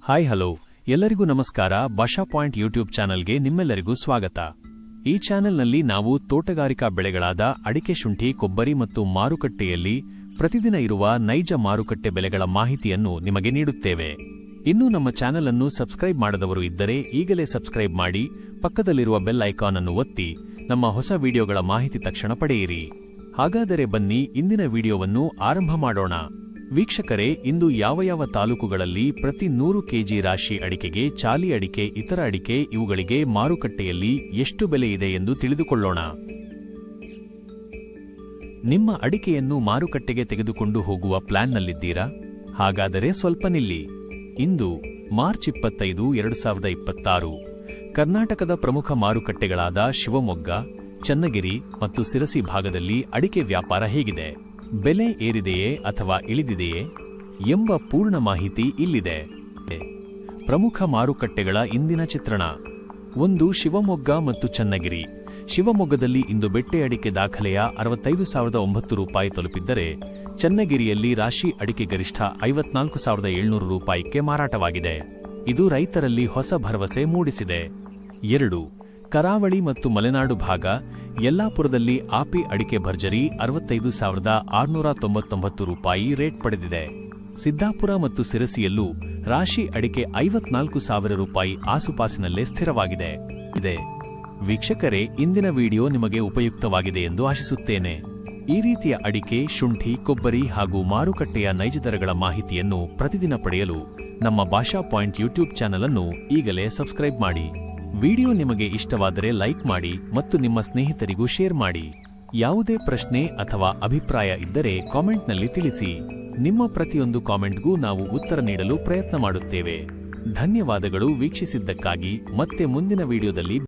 Hi hello ಎಲ್ಲರಿಗೂ ನಮಸ್ಕಾರ. ಭಾಷಾ ಪಾಯಿಂಟ್ ಯೂಟ್ಯೂಬ್ ಚಾನಲ್ಗೆ ನಿಮ್ಮೆಲ್ಲರಿಗೂ ಸ್ವಾಗತ. ಈ ಚಾನೆಲ್ನಲ್ಲಿ ನಾವು ತೋಟಗಾರಿಕಾ ಬೆಳೆಗಳಾದ ಅಡಿಕೆ, ಶುಂಠಿ, ಕೊಬ್ಬರಿ ಮತ್ತು ಮಾರುಕಟ್ಟೆಯಲ್ಲಿ ಪ್ರತಿದಿನ ಇರುವ ನೈಜ ಮಾರುಕಟ್ಟೆ ಬೆಲೆಗಳ ಮಾಹಿತಿಯನ್ನು ನಿಮಗೆ ನೀಡುತ್ತೇವೆ. ಇನ್ನೂ ನಮ್ಮ ಚಾನೆಲ್ ಅನ್ನು ಸಬ್ಸ್ಕ್ರೈಬ್ ಮಾಡದವರು ಇದ್ದರೆ ಈಗಲೇ ಸಬ್ಸ್ಕ್ರೈಬ್ ಮಾಡಿ, ಪಕ್ಕದಲ್ಲಿರುವ ಬೆಲ್ ಐಕಾನ್ ಅನ್ನು ಒತ್ತಿ ನಮ್ಮ ಹೊಸ ವಿಡಿಯೋಗಳ ಮಾಹಿತಿ ತಕ್ಷಣ ಪಡೆಯಿರಿ. ಹಾಗಾದರೆ ಬನ್ನಿ ಇಂದಿನ ವಿಡಿಯೋವನ್ನು ಆರಂಭ ಮಾಡೋಣ. ವೀಕ್ಷಕರೇ, ಇಂದು ಯಾವ ತಾಲೂಕುಗಳಲ್ಲಿ ಪ್ರತಿ 100 ಕೆಜಿ ರಾಶಿ ಅಡಿಕೆಗೆ, ಚಾಲಿ ಅಡಿಕೆ, ಇತರ ಅಡಿಕೆ ಇವುಗಳಿಗೆ ಮಾರುಕಟ್ಟೆಯಲ್ಲಿ ಎಷ್ಟು ಬೆಲೆ ಇದೆ ಎಂದು ತಿಳಿದುಕೊಳ್ಳೋಣ. ನಿಮ್ಮ ಅಡಿಕೆಯನ್ನು ಮಾರುಕಟ್ಟೆಗೆ ತೆಗೆದುಕೊಂಡು ಹೋಗುವ ಪ್ಲಾನ್ನಲ್ಲಿದ್ದೀರಾ? ಹಾಗಾದರೆ ಸ್ವಲ್ಪ ನಿಲ್ಲಿ. ಇಂದು ಮಾರ್ಚ್ 25, 2026 ಕರ್ನಾಟಕದ ಪ್ರಮುಖ ಮಾರುಕಟ್ಟೆಗಳಾದ ಶಿವಮೊಗ್ಗ, ಚನ್ನಗಿರಿ ಮತ್ತು ಸಿರಸಿ ಭಾಗದಲ್ಲಿ ಅಡಿಕೆ ವ್ಯಾಪಾರ ಹೇಗಿದೆ, ಬೆಲೆ ಏರಿದೆಯೇ ಅಥವಾ ಇಳಿದಿದೆಯೇ ಎಂಬ ಪೂರ್ಣ ಮಾಹಿತಿ ಇಲ್ಲಿದೆ. ಪ್ರಮುಖ ಮಾರುಕಟ್ಟೆಗಳ ಇಂದಿನ ಚಿತ್ರಣ. 1. ಶಿವಮೊಗ್ಗ ಮತ್ತು ಚನ್ನಗಿರಿ. ಶಿವಮೊಗ್ಗದಲ್ಲಿ ಇಂದು ಬೆಟ್ಟೆ ಅಡಿಕೆ ದಾಖಲೆಯ 65,009 ರೂಪಾಯಿ ತಲುಪಿದ್ದರೆ, ಚನ್ನಗಿರಿಯಲ್ಲಿ ರಾಶಿ ಅಡಿಕೆ ಗರಿಷ್ಠ 54,700 ರೂಪಾಯಿಗೆ ಮಾರಾಟವಾಗಿದೆ. ಇದು ರೈತರಲ್ಲಿ ಹೊಸ ಭರವಸೆ ಮೂಡಿಸಿದೆ. 2. ಕರಾವಳಿ ಮತ್ತು ಮಲೆನಾಡು ಭಾಗ. ಯಲ್ಲಾಪುರದಲ್ಲಿ ಆಪಿ ಅಡಿಕೆ ಭರ್ಜರಿ 65,699 ರೂಪಾಯಿ ರೇಟ್ ಪಡೆದಿದೆ. ಸಿದ್ದಾಪುರ ಮತ್ತು ಸಿರಸಿಯಲ್ಲೂ ರಾಶಿ ಅಡಿಕೆ 54,000 ರೂಪಾಯಿ ಆಸುಪಾಸಿನಲ್ಲೇ ಸ್ಥಿರವಾಗಿದೆ. ವೀಕ್ಷಕರೇ, ಇಂದಿನ ವಿಡಿಯೋ ನಿಮಗೆ ಉಪಯುಕ್ತವಾಗಿದೆ ಎಂದು ಆಶಿಸುತ್ತೇನೆ. ಈ ರೀತಿಯ ಅಡಿಕೆ, ಶುಂಠಿ, ಕೊಬ್ಬರಿ ಹಾಗೂ ಮಾರುಕಟ್ಟೆಯ ನೈಜ ದರಗಳ ಮಾಹಿತಿಯನ್ನು ಪ್ರತಿದಿನ ಪಡೆಯಲು ನಮ್ಮ ಭಾಷಾ ಪಾಯಿಂಟ್ ಯೂಟ್ಯೂಬ್ ಚಾನೆಲ್ ಅನ್ನು ಈಗಲೇ ಸಬ್ಸ್ಕ್ರೈಬ್ ಮಾಡಿ. ವಿಡಿಯೋ ನಿಮಗೆ ಇಷ್ಟವಾದರೆ ಲೈಕ್ ಮಾಡಿ ಮತ್ತು ನಿಮ್ಮ ಸ್ನೇಹಿತರಿಗೂ ಶೇರ್ ಮಾಡಿ. ಯಾವುದೇ ಪ್ರಶ್ನೆ ಅಥವಾ ಅಭಿಪ್ರಾಯ ಇದ್ದರೆ ಕಾಮೆಂಟ್ನಲ್ಲಿ ತಿಳಿಸಿ. ನಿಮ್ಮ ಪ್ರತಿಯೊಂದು ಕಾಮೆಂಟ್ಗೂ ನಾವು ಉತ್ತರ ನೀಡಲು ಪ್ರಯತ್ನ ಮಾಡುತ್ತೇವೆ. ಧನ್ಯವಾದಗಳು ವೀಕ್ಷಿಸಿದ್ದಕ್ಕಾಗಿ. ಮತ್ತೆ ಮುಂದಿನ ವಿಡಿಯೋದಲ್ಲಿ